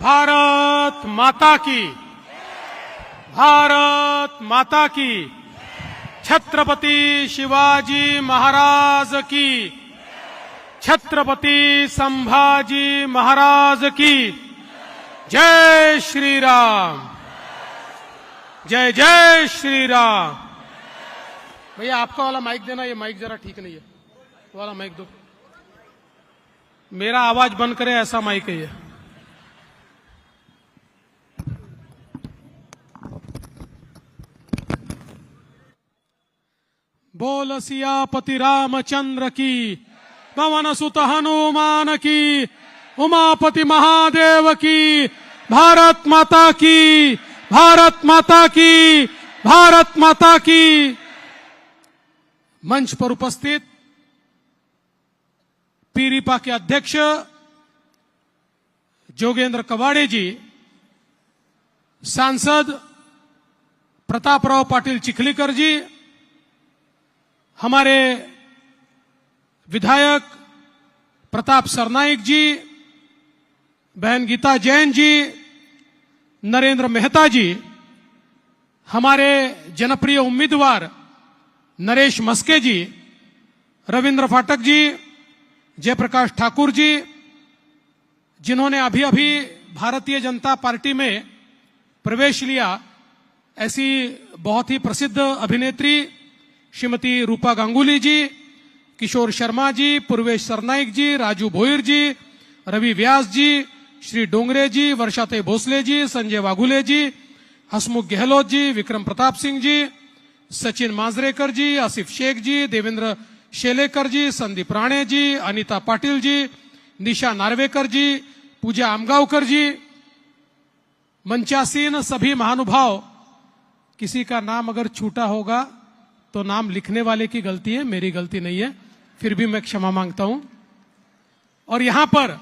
भारत माता की, भारत माता की, छत्रपति शिवाजी महाराज की, छत्रपति संभाजी महाराज की। जय श्री राम, जय जय श्री राम। भैया आपका वाला माइक देना, ये माइक जरा ठीक नहीं है, वो वाला माइक दो। मेरा आवाज बंद करे ऐसा माइक है ये। बोल सियापति रामचंद्र की, पवन सुत हनुमान की, उमापति महादेव की। भारत माता की, भारत माता की, भारत माता की। मंच पर उपस्थित पीरीपा के अध्यक्ष जोगेंद्र कवाड़े जी, सांसद प्रतापराव पाटिल चिखलीकर जी, हमारे विधायक प्रताप सरनाईक जी, बहन गीता जैन जी, नरेंद्र मेहता जी, हमारे जनप्रिय उम्मीदवार नरेश मस्के जी, रविंद्र फाटक जी, जयप्रकाश ठाकुर जी, जिन्होंने अभी अभी भारतीय जनता पार्टी में प्रवेश लिया, ऐसी बहुत ही प्रसिद्ध अभिनेत्री श्रीमती रूपा गांगुली जी, किशोर शर्मा जी, पूर्वेश सरनाईक जी, राजू भोईर जी, रवि व्यास जी, श्री डोंगरे जी, वर्षाते भोसले जी, संजय वाघुले जी, हसमुख गहलोत जी, विक्रम प्रताप सिंह जी, सचिन मांजरेकर जी, आसिफ शेख जी, देवेंद्र शेलेकर जी, संदीप राणे जी, अनीता पाटिल जी, निशा नार्वेकर जी, पूजा आमगांवकर जी, मंचासीन सभी महानुभाव। किसी का नाम अगर छूटा होगा तो नाम लिखने वाले की गलती है, मेरी गलती नहीं है, फिर भी मैं क्षमा मांगता हूं। और यहां पर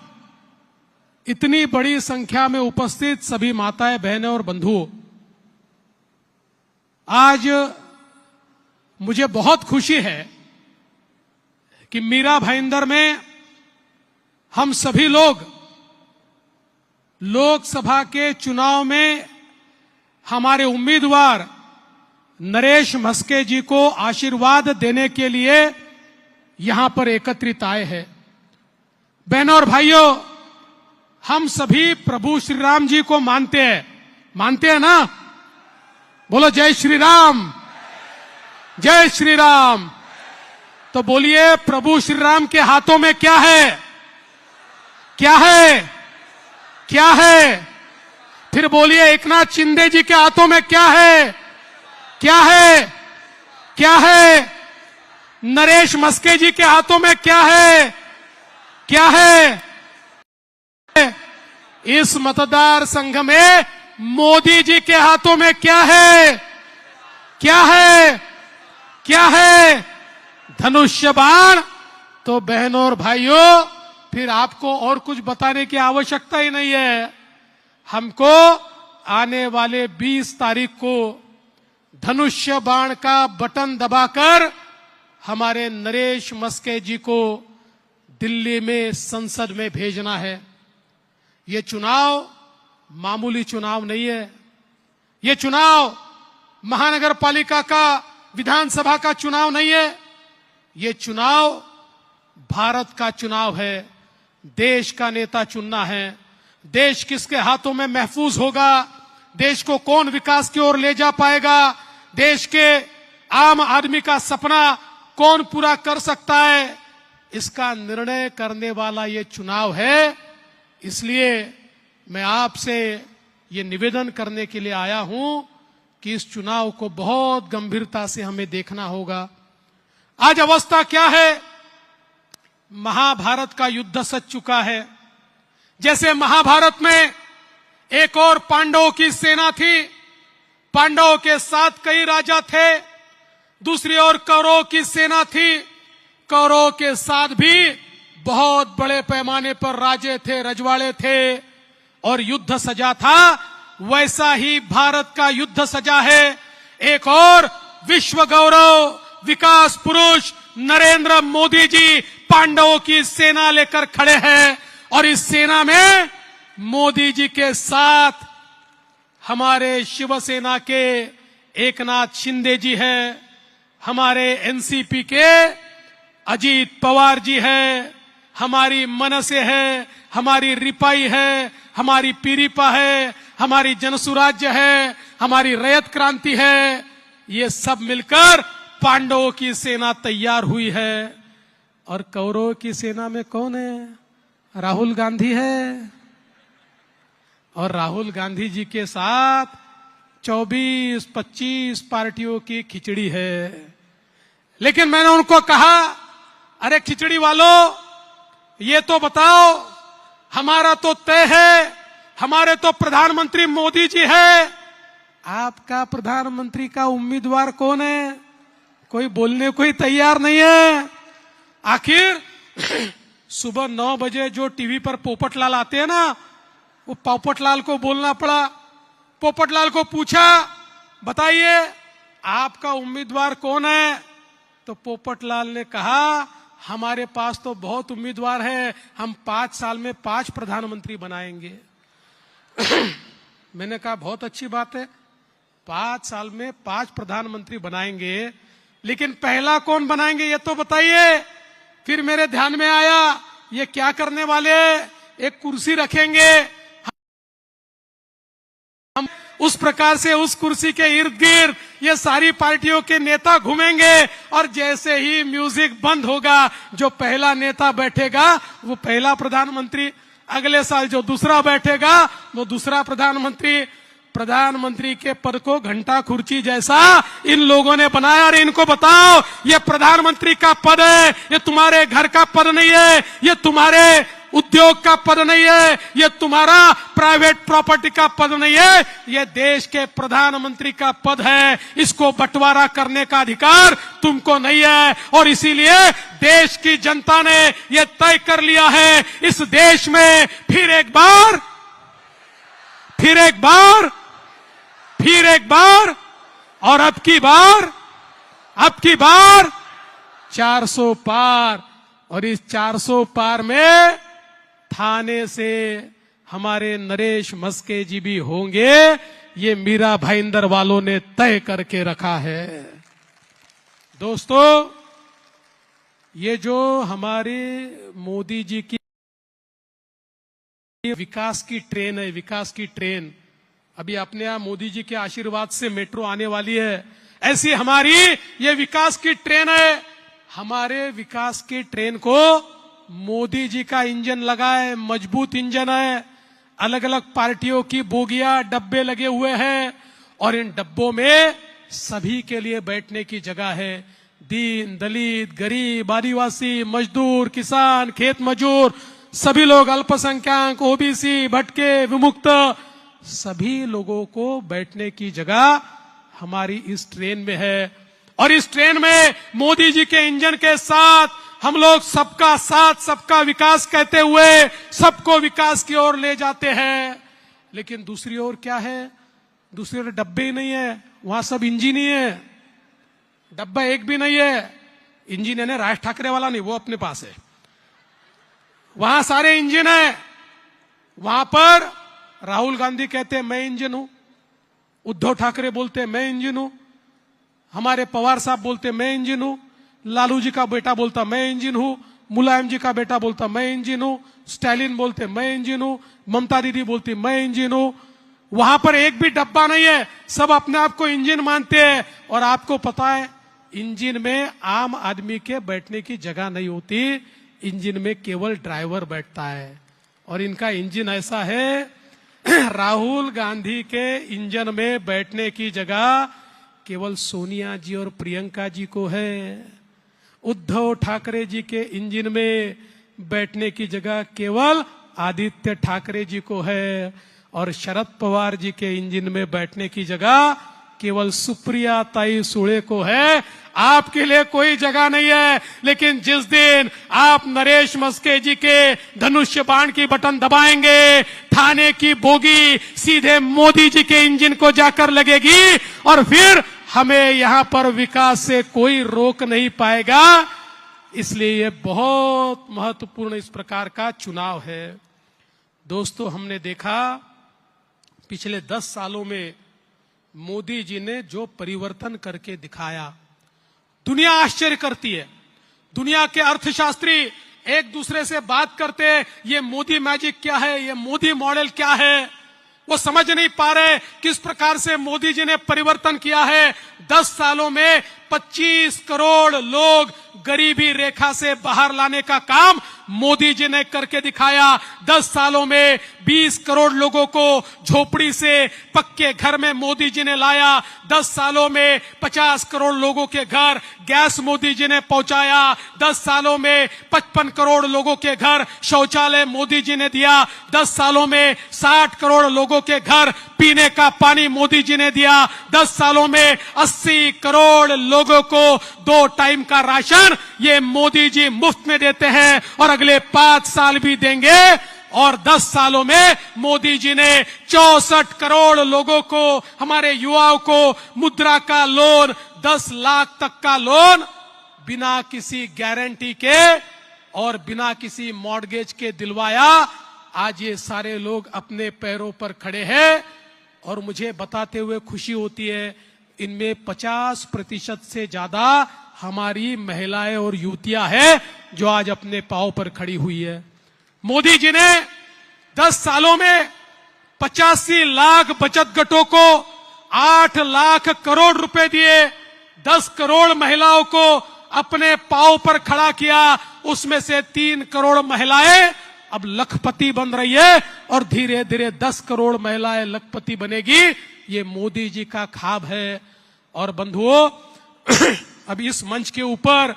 इतनी बड़ी संख्या में उपस्थित सभी माताएं, बहनें और बंधुओं, आज मुझे बहुत खुशी है कि मीरा भाईंदर में हम सभी लोग लोकसभा के चुनाव में हमारे उम्मीदवार नरेश मस्के जी को आशीर्वाद देने के लिए यहां पर एकत्रित आए हैं। बहनों और भाइयों, हम सभी प्रभु श्री राम जी को मानते हैं ना? बोलो जय श्री राम, जय श्री राम। तो बोलिए, प्रभु श्री राम के हाथों में क्या है? क्या है? क्या है? फिर बोलिए, एकनाथ शिंदे जी के हाथों में क्या है? क्या है? क्या है? नरेश मस्के जी के हाथों में क्या है? क्या है? इस मतदार संघ में मोदी जी के हाथों में क्या है? क्या है? क्या है? धनुष्य बाण। तो बहनों और भाइयों, फिर आपको और कुछ बताने की आवश्यकता ही नहीं है। हमको आने वाले 20 तारीख को धनुष्य बाण का बटन दबाकर हमारे नरेश मस्के जी को दिल्ली में संसद में भेजना है। ये चुनाव मामूली चुनाव नहीं है। ये चुनाव महानगर पालिका का, विधानसभा का चुनाव नहीं है। ये चुनाव भारत का चुनाव है। देश का नेता चुनना है। देश किसके हाथों में महफूज होगा, देश को कौन विकास की ओर ले जा पाएगा, देश के आम आदमी का सपना कौन पूरा कर सकता है, इसका निर्णय करने वाला ये चुनाव है। इसलिए मैं आपसे ये निवेदन करने के लिए आया हूं कि इस चुनाव को बहुत गंभीरता से हमें देखना होगा। आज अवस्था क्या है? महाभारत का युद्ध सच चुका है। जैसे महाभारत में एक और पांडवों की सेना थी, पांडवों के साथ कई राजा थे, दूसरी ओर कौरवों की सेना थी, कौरवों के साथ भी बहुत बड़े पैमाने पर राजे थे, रजवाड़े थे और युद्ध सजा था। वैसा ही भारत का युद्ध सजा है। एक और विश्व गौरव, विकास पुरुष नरेंद्र मोदी जी पांडवों की सेना लेकर खड़े हैं और इस सेना में मोदी जी के साथ हमारे शिवसेना के एकनाथ शिंदे जी हैं, हमारे एनसीपी के अजीत पवार जी हैं, हमारी मनसे है, हमारी रिपाई है, हमारी पीरिपा है, हमारी जनसुराज्य है, हमारी रैयत क्रांति है। ये सब मिलकर पांडवों की सेना तैयार हुई है। और कौरवों की सेना में कौन है? राहुल गांधी है। और राहुल गांधी जी के साथ 24-25 पार्टियों की खिचड़ी है। लेकिन मैंने उनको कहा, अरे खिचड़ी वालों, ये तो बताओ, हमारा तो तय है, हमारे तो प्रधानमंत्री मोदी जी है, आपका प्रधानमंत्री का उम्मीदवार कौन है? कोई बोलने को ही तैयार नहीं है। आखिर सुबह 9 बजे जो टीवी पर पोपटलाल आते हैं ना, वो पोपटलाल को बोलना पड़ा। पोपटलाल को पूछा, बताइए आपका उम्मीदवार कौन है? तो पोपटलाल ने कहा, हमारे पास तो बहुत उम्मीदवार है, हम 5 साल में 5 प्रधानमंत्री बनाएंगे। मैंने कहा बहुत अच्छी बात है, 5 साल में 5 प्रधानमंत्री बनाएंगे, लेकिन पहला कौन बनाएंगे ये तो बताइए। फिर मेरे ध्यान में आया, ये क्या करने वाले, एक कुर्सी रखेंगे, हम उस प्रकार से उस कुर्सी के इर्द गिर्द ये सारी पार्टियों के नेता घूमेंगे, और जैसे ही म्यूजिक बंद होगा, जो पहला नेता बैठेगा वो पहला प्रधानमंत्री, अगले साल जो दूसरा बैठेगा वो दूसरा प्रधानमंत्री। प्रधानमंत्री के पद को घंटा कुर्सी जैसा इन लोगों ने बनाया। और इनको बताओ, ये प्रधानमंत्री का पद है, ये तुम्हारे घर का पद नहीं है, ये तुम्हारे उद्योग का पद नहीं है, ये तुम्हारा प्राइवेट प्रॉपर्टी का पद नहीं है, ये देश के प्रधानमंत्री का पद है। इसको बंटवारा करने का अधिकार तुमको नहीं है। और इसीलिए देश की जनता ने ये तय कर लिया है, इस देश में फिर एक बार और अब की बार 400 पार। और इस 400 पार में थाने से हमारे नरेश मस्के जी भी होंगे, ये मीरा भाईंदर वालों ने तय करके रखा है। दोस्तों, ये जो हमारे मोदी जी की विकास की ट्रेन है, विकास की ट्रेन, अभी अपने यहां मोदी जी के आशीर्वाद से मेट्रो आने वाली है, ऐसी हमारी ये विकास की ट्रेन है। हमारे विकास की ट्रेन को मोदी जी का इंजन लगा है, मजबूत इंजन है। अलग अलग पार्टियों की बोगियां, डब्बे लगे हुए हैं, और इन डब्बों में सभी के लिए बैठने की जगह है। दीन, दलित, गरीब, आदिवासी, मजदूर, किसान, खेत मजदूर, सभी लोग, अल्पसंख्यक, ओबीसी, भटके, विमुक्त, सभी लोगों को बैठने की जगह हमारी इस ट्रेन में है। और इस ट्रेन में मोदी जी के इंजन के साथ हम लोग सबका साथ, सबका विकास कहते हुए सबको विकास की ओर ले जाते हैं। लेकिन दूसरी ओर क्या है? दूसरी ओर डब्बे ही नहीं है, वहां सब इंजन ही है, डब्बा एक भी नहीं है। इंजन यानी राज ठाकरे वाला नहीं, वो अपने पास है, वहां सारे इंजन है। वहां पर राहुल गांधी कहते हैं मैं इंजन हूं, उद्धव ठाकरे बोलते हैं मैं इंजन हूं, हमारे पवार साहब बोलते मैं इंजन हूं, लालू जी का बेटा बोलता मैं इंजन हूं, मुलायम जी का बेटा बोलता मैं इंजन हूं, स्टालिन बोलते मैं इंजन हूं, ममता दीदी बोलती मैं इंजन हूं। वहां पर एक भी डब्बा नहीं है, सब अपने आप को इंजन मानते हैं। और आपको पता है, इंजन में आम आदमी के बैठने की जगह नहीं होती, इंजन में केवल ड्राइवर बैठता है। और इनका इंजन ऐसा है, राहुल गांधी के इंजन में बैठने की जगह केवल सोनिया जी और प्रियंका जी को है। उद्धव ठाकरे जी के इंजन में बैठने की जगह केवल आदित्य ठाकरे जी को है। और शरद पवार जी के इंजन में बैठने की जगह केवल सुप्रिया ताई सुळे को है। आपके लिए कोई जगह नहीं है। लेकिन जिस दिन आप नरेश मस्के जी के धनुष्य बाण की बटन दबाएंगे, थाने की बोगी सीधे मोदी जी के इंजन को जाकर लगेगी, और फिर हमें यहां पर विकास से कोई रोक नहीं पाएगा। इसलिए ये बहुत महत्वपूर्ण इस प्रकार का चुनाव है। दोस्तों, हमने देखा पिछले 10 सालों में मोदी जी ने जो परिवर्तन करके दिखाया, दुनिया आश्चर्य करती है। दुनिया के अर्थशास्त्री एक दूसरे से बात करते हैं, ये मोदी मैजिक क्या है, ये मोदी मॉडल क्या है। वो समझ नहीं पा रहे किस प्रकार से मोदी जी ने परिवर्तन किया है। 10 सालों में 25 करोड़ लोग गरीबी रेखा से बाहर लाने का काम मोदी जी ने करके दिखाया। 10 सालों में 20 करोड़ लोगों को झोपड़ी से पक्के घर में मोदी जी ने लाया। 10 सालों में 50 करोड़ लोगों के घर गैस मोदी जी ने पहुंचाया। 10 सालों में 55 करोड़ लोगों के घर शौचालय मोदी जी ने दिया। 10 सालों में 60 करोड़ लोगों के घर पीने का पानी मोदी जी ने दिया। 10 सालों में 80 करोड़ लोगों को 2 टाइम का राशन ये मोदी जी मुफ्त में देते हैं और अगले 5 साल भी देंगे। और 10 सालों में मोदी जी ने 64 करोड़ लोगों को, हमारे युवाओं को मुद्रा का लोन, 10 लाख तक का लोन बिना किसी गारंटी के और बिना किसी मॉर्गेज के दिलवाया। आज ये सारे लोग अपने पैरों पर खड़े हैं और मुझे बताते हुए खुशी होती है, इनमें 50% से ज्यादा हमारी महिलाएं और युवतियां हैं जो आज अपने पांव पर खड़ी हुई है। मोदी जी ने 10 सालों में 85 लाख बचत गटों को 8 लाख करोड़ रुपए दिए। 10 करोड़ महिलाओं को अपने पांव पर खड़ा किया। उसमें से 3 करोड़ महिलाएं अब लखपति बन रही है और धीरे धीरे 10 करोड़ महिलाएं लखपति बनेगी। ये मोदी जी का ख्वाब है। और बंधुओं, अब इस मंच के ऊपर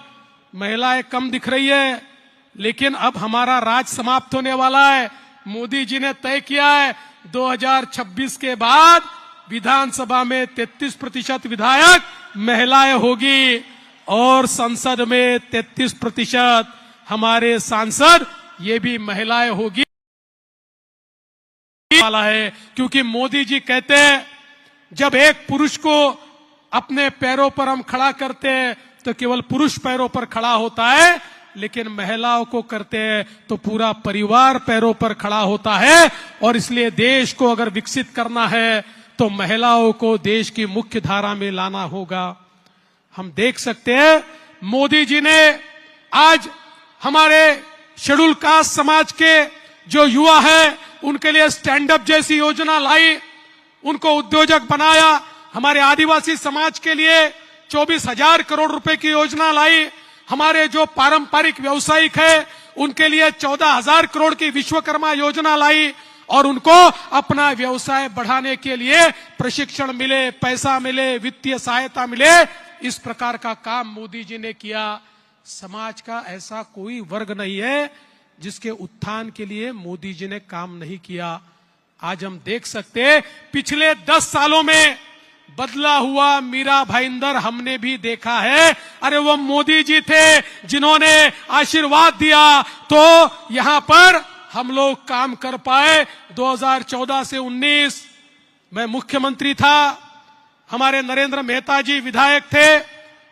महिलाएं कम दिख रही है, लेकिन अब हमारा राज समाप्त होने वाला है। मोदी जी ने तय किया है 2026 के बाद विधानसभा में 33% विधायक महिलाएं होगी और संसद में 33% हमारे सांसद ये भी महिलाएं होगी वाला है। क्योंकि मोदी जी कहते हैं जब एक पुरुष को अपने पैरों पर हम खड़ा करते हैं तो केवल पुरुष पैरों पर खड़ा होता है, लेकिन महिलाओं को करते हैं तो पूरा परिवार पैरों पर खड़ा होता है। और इसलिए देश को अगर विकसित करना है तो महिलाओं को देश की मुख्य धारा में लाना होगा। हम देख सकते हैं मोदी जी ने आज हमारे शेड्यूल कास्ट समाज के जो युवा है उनके लिए स्टैंड अप जैसी योजना लाई, उनको उद्योजक बनाया। हमारे आदिवासी समाज के लिए 24,000 करोड़ रुपए की योजना लाई। हमारे जो पारंपरिक व्यवसायिक है उनके लिए 14,000 करोड़ की विश्वकर्मा योजना लाई और उनको अपना व्यवसाय बढ़ाने के लिए प्रशिक्षण मिले, पैसा मिले, वित्तीय सहायता मिले। इस प्रकार का काम मोदी जी ने किया। समाज का ऐसा कोई वर्ग नहीं है जिसके उत्थान के लिए मोदी जी ने काम नहीं किया। आज हम देख सकते हैं पिछले 10 सालों में बदला हुआ मीरा भाईंदर हमने भी देखा है। अरे वो मोदी जी थे जिन्होंने आशीर्वाद दिया तो यहां पर हम लोग काम कर पाए। 2014 से 19 मैं मुख्यमंत्री था, हमारे नरेंद्र मेहता जी विधायक थे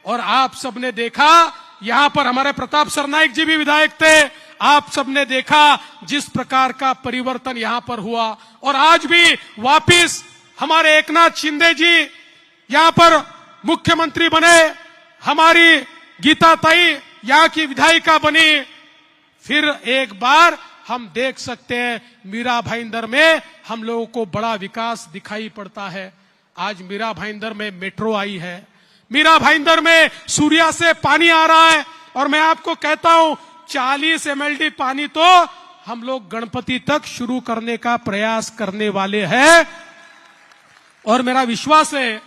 और आप सबने देखा यहां पर हमारे प्रताप सरनाइक जी भी विधायक थे। आप सबने देखा जिस प्रकार का परिवर्तन यहां पर हुआ। और आज भी वापिस हमारे एकनाथ शिंदे जी यहां पर मुख्यमंत्री बने, हमारी गीता ताई यहां की विधायिका बनी। फिर एक बार हम देख सकते हैं मीरा भाईंदर में हम लोगों को बड़ा विकास दिखाई पड़ता है। आज मीरा भाईंदर में मेट्रो आई है, मीरा भाईंदर में सूर्या से पानी आ रहा है। और मैं आपको कहता हूं 40 MLD पानी तो हम लोग गणपति तक शुरू करने का प्रयास करने वाले हैं। और मेरा विश्वास है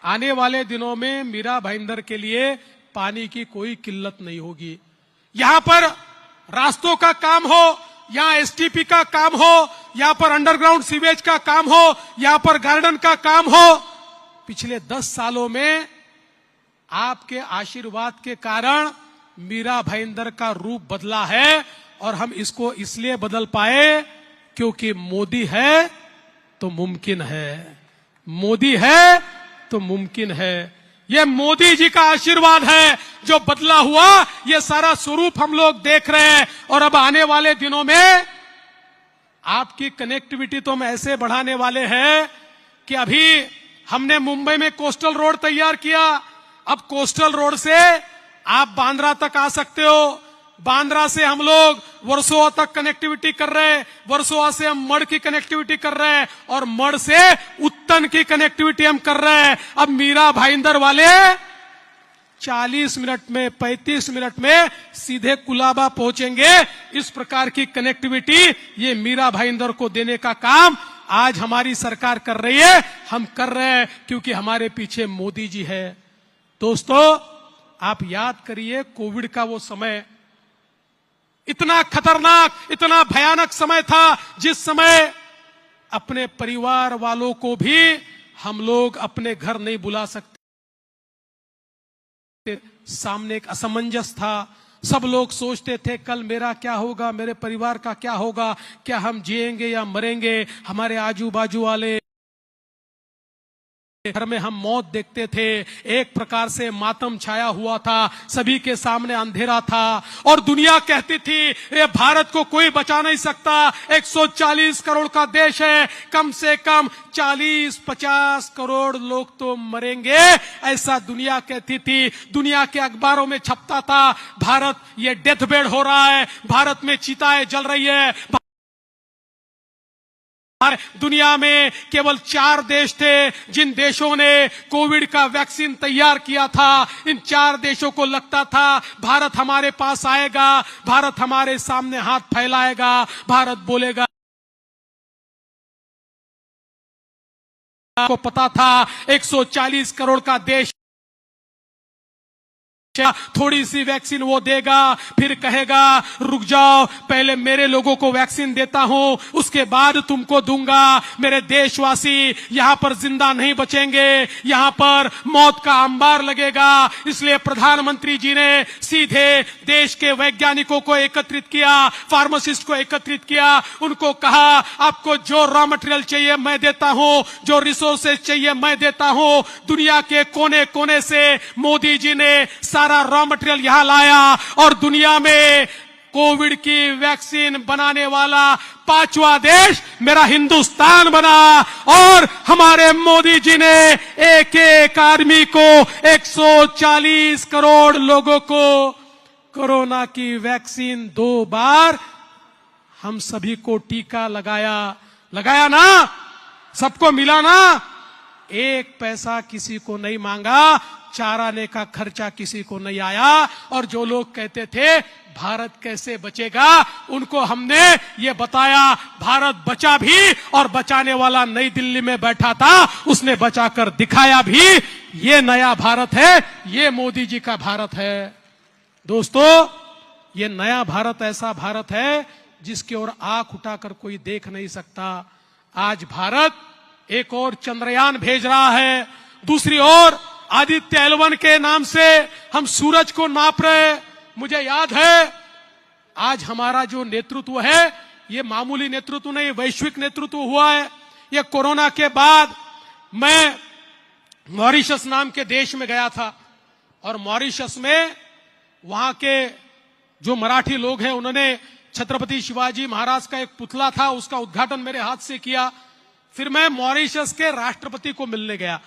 आने वाले दिनों में मीरा भाईंदर के लिए पानी की कोई किल्लत नहीं होगी। यहां पर रास्तों का काम हो, यहां STP का काम हो, यहां पर अंडरग्राउंड सीवेज का काम हो, यहां पर गार्डन का काम हो। पिछले 10 सालों में आपके आशीर्वाद के कारण मीरा भाईंदर का रूप बदला है और हम इसको इसलिए बदल पाए क्योंकि मोदी है तो मुमकिन है, मोदी है तो मुमकिन है। यह मोदी जी का आशीर्वाद है जो बदला हुआ, ये सारा स्वरूप हम लोग देख रहे हैं। और अब आने वाले दिनों में आपकी कनेक्टिविटी तो हम ऐसे बढ़ाने वाले हैं कि अभी हमने मुंबई में कोस्टल रोड तैयार किया। अब कोस्टल रोड से आप बांद्रा तक आ सकते हो। बांद्रा से हम लोग वर्सोवा तक कनेक्टिविटी कर रहे हैं, वर्सोवा से हम मड़ की कनेक्टिविटी कर रहे हैं और मड़ से उत्तन की कनेक्टिविटी हम कर रहे हैं। अब मीरा भाईंदर वाले 40 मिनट में 35 मिनट में सीधे कुलाबा पहुंचेंगे। इस प्रकार की कनेक्टिविटी ये मीरा भाईंदर को देने का काम आज हमारी सरकार कर रही है। हम कर रहे हैं क्योंकि हमारे पीछे मोदी जी है। दोस्तों, आप याद करिए कोविड का वो समय इतना खतरनाक, इतना भयानक समय था जिस समय अपने परिवार वालों को भी हम लोग अपने घर नहीं बुला सकते। सामने एक असमंजस था। सब लोग सोचते थे कल मेरा क्या होगा, मेरे परिवार का क्या होगा, क्या हम जिएंगे या मरेंगे। हमारे आजू बाजू वाले घर में हम मौत देखते थे। एक प्रकार से मातम छाया हुआ था, सभी के सामने अंधेरा था और दुनिया कहती थी ये भारत को कोई बचा नहीं सकता। 140 करोड़ का देश है, कम से कम 40-50 करोड़ लोग तो मरेंगे, ऐसा दुनिया कहती थी। दुनिया के अखबारों में छपता था भारत ये डेथ बेड हो रहा है, भारत में चिताएं जल रही है। दुनिया में केवल 4 देश थे जिन देशों ने कोविड का वैक्सीन तैयार किया था। इन 4 देशों को लगता था भारत हमारे पास आएगा, भारत हमारे सामने हाथ फैलाएगा, भारत बोलेगा। को पता था 140 करोड़ का देश, थोड़ी सी वैक्सीन वो देगा, फिर कहेगा रुक जाओ पहले मेरे लोगों को वैक्सीन देता हूं, उसके बाद तुमको दूंगा। मेरे देशवासी यहां पर जिंदा नहीं बचेंगे, यहां पर मौत का अंबार लगेगा। इसलिए प्रधानमंत्री जी ने सीधे देश के वैज्ञानिकों को एकत्रित किया, फार्मासिस्ट को एकत्रित किया, उनको कहा आपको जो रॉ मटेरियल चाहिए मैं देता हूं, जो रिसोर्सेज चाहिए मैं देता हूं। दुनिया के कोने कोने से मोदी जी ने सारा रॉ मटेरियल यहां लाया और दुनिया में कोविड की वैक्सीन बनाने वाला 5वां देश मेरा हिंदुस्तान बना। और हमारे मोदी जी ने एक एक आदमी को 140 करोड़ लोगों को कोरोना की वैक्सीन 2 बार हम सभी को टीका लगाया ना, सबको मिला ना। 1 पैसा किसी को नहीं मांगा, चाराने का खर्चा किसी को नहीं आया। और जो लोग कहते थे भारत कैसे बचेगा, उनको हमने ये बताया भारत बचा भी, और बचाने वाला नई दिल्ली में बैठा था, उसने बचाकर दिखाया भी। ये नया भारत है, ये मोदी जी का भारत है। दोस्तों, ये नया भारत ऐसा भारत है जिसकी ओर आंख उठाकर कोई देख नहीं सकता। आज भारत एक और चंद्रयान भेज रहा है, दूसरी ओर आदित्य L1 के नाम से हम सूरज को नाप रहे। मुझे याद है आज हमारा जो नेतृत्व है ये मामूली नेतृत्व नहीं, वैश्विक नेतृत्व हुआ है। ये कोरोना के बाद मैं मॉरिशस नाम के देश में गया था और मॉरिशस में वहां के जो मराठी लोग हैं उन्होंने छत्रपति शिवाजी महाराज का एक पुतला था, उसका उद्घाटन मेरे हाथ से किया। फिर मैं मॉरिशस के राष्ट्रपति को मिलने गया,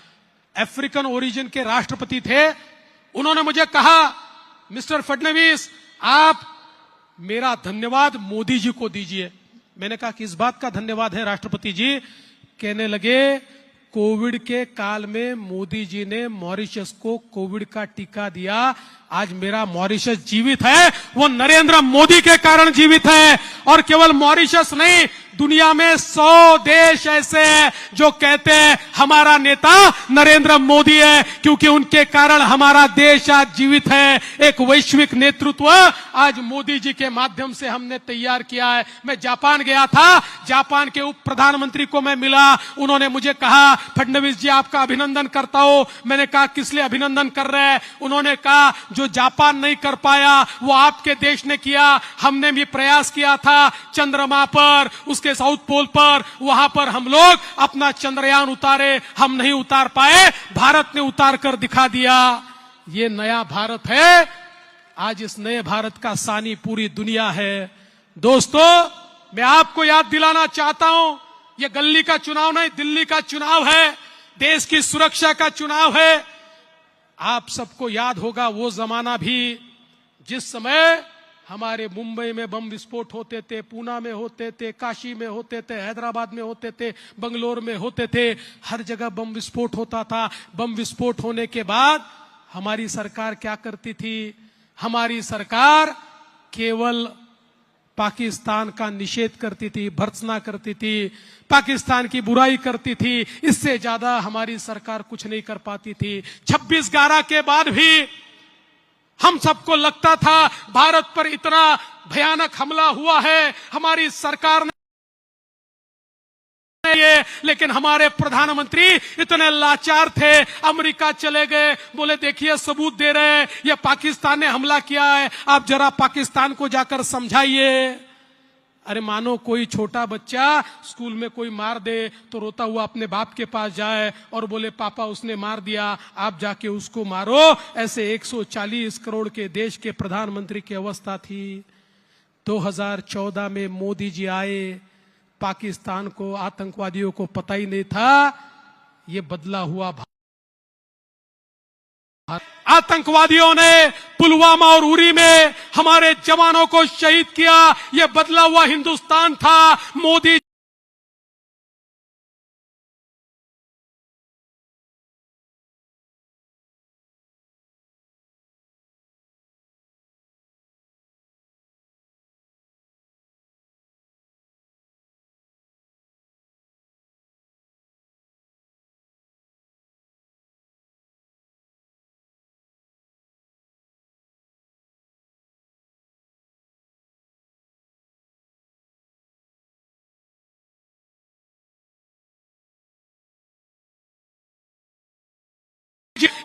अफ्रीकन ओरिजिन के राष्ट्रपति थे। उन्होंने मुझे कहा मिस्टर फडणवीस आप मेरा धन्यवाद मोदी जी को दीजिए। मैंने कहा किस बात का धन्यवाद है राष्ट्रपति जी? कहने लगे कोविड के काल में मोदी जी ने मॉरिशस को कोविड का टीका दिया। आज मेरा मॉरिशस जीवित है, वो नरेंद्र मोदी के कारण जीवित है। और केवल मॉरिशस नहीं, दुनिया में 100 देश ऐसे हैं जो कहते हैं हमारा नेता नरेंद्र मोदी है, क्योंकि उनके कारण हमारा देश आज जीवित है। एक वैश्विक नेतृत्व आज मोदी जी के माध्यम से हमने तैयार किया है। मैं जापान गया था, जापान के उप प्रधानमंत्री को मैं मिला, उन्होंने मुझे कहा फडणवीस जी आपका अभिनंदन करता हूं। मैंने कहा किस लिए अभिनंदन कर रहे हैं? उन्होंने कहा जो जापान नहीं कर पाया वो आपके देश ने किया। हमने भी प्रयास किया था चंद्रमा पर, उसके साउथ पोल पर, वहां पर हम लोग अपना चंद्रयान उतारे, हम नहीं उतार पाए, भारत ने उतार कर दिखा दिया। ये नया भारत है। आज इस नए भारत का सानी पूरी दुनिया है। दोस्तों, मैं आपको याद दिलाना चाहता हूं, ये गली का चुनाव नहीं, दिल्ली का चुनाव है, देश की सुरक्षा का चुनाव है। आप सबको याद होगा वो जमाना भी जिस समय हमारे मुंबई में बम विस्फोट होते थे, पूना में होते थे, काशी में होते थे, हैदराबाद में होते थे, बंगलोर में होते थे, हर जगह बम विस्फोट होता था। बम विस्फोट होने के बाद हमारी सरकार क्या करती थी? हमारी सरकार केवल पाकिस्तान का निषेध करती थी, भर्त्सना करती थी, पाकिस्तान की बुराई करती थी। इससे ज्यादा हमारी सरकार कुछ नहीं कर पाती थी। 26/11 के बाद भी हम सबको लगता था भारत पर इतना भयानक हमला हुआ है, हमारी सरकार ने ये, लेकिन हमारे प्रधानमंत्री इतने लाचार थे, अमेरिका चले गए, बोले देखिए सबूत दे रहे हैं, ये पाकिस्तान ने हमला किया है, आप जरा पाकिस्तान को जाकर समझाइए। अरे मानो कोई छोटा बच्चा स्कूल में कोई मार दे तो रोता हुआ अपने बाप के पास जाए और बोले पापा उसने मार दिया, आप जाके उसको मारो। ऐसे 140 करोड़ के देश के प्रधानमंत्री की अवस्था थी। 2014 में मोदी जी आए, पाकिस्तान को, आतंकवादियों को पता ही नहीं था ये बदला हुआ भारत। आतंकवादियों ने पुलवामा और उरी में हमारे जवानों को शहीद किया, ये बदला हुआ हिंदुस्तान था। मोदी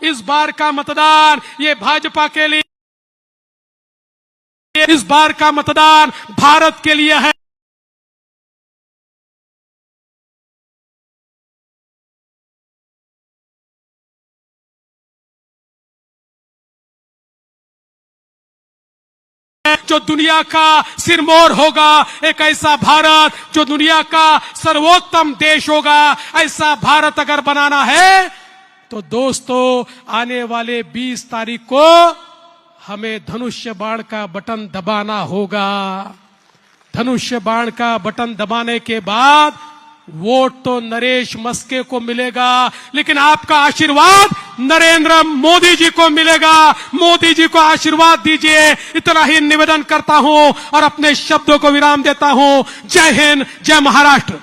इस बार का मतदान ये भाजपा के लिए, इस बार का मतदान भारत के लिए है। जो दुनिया का सिरमौर होगा, एक ऐसा भारत जो दुनिया का सर्वोत्तम देश होगा, ऐसा भारत अगर बनाना है तो दोस्तों आने वाले 20 तारीख को हमें धनुष्य बाण का बटन दबाना होगा। धनुष्य बाण का बटन दबाने के बाद वोट तो नरेश मस्के को मिलेगा, लेकिन आपका आशीर्वाद नरेंद्र मोदी जी को मिलेगा। मोदी जी को आशीर्वाद दीजिए, इतना ही निवेदन करता हूं और अपने शब्दों को विराम देता हूं। जय हिंद, जय महाराष्ट्र।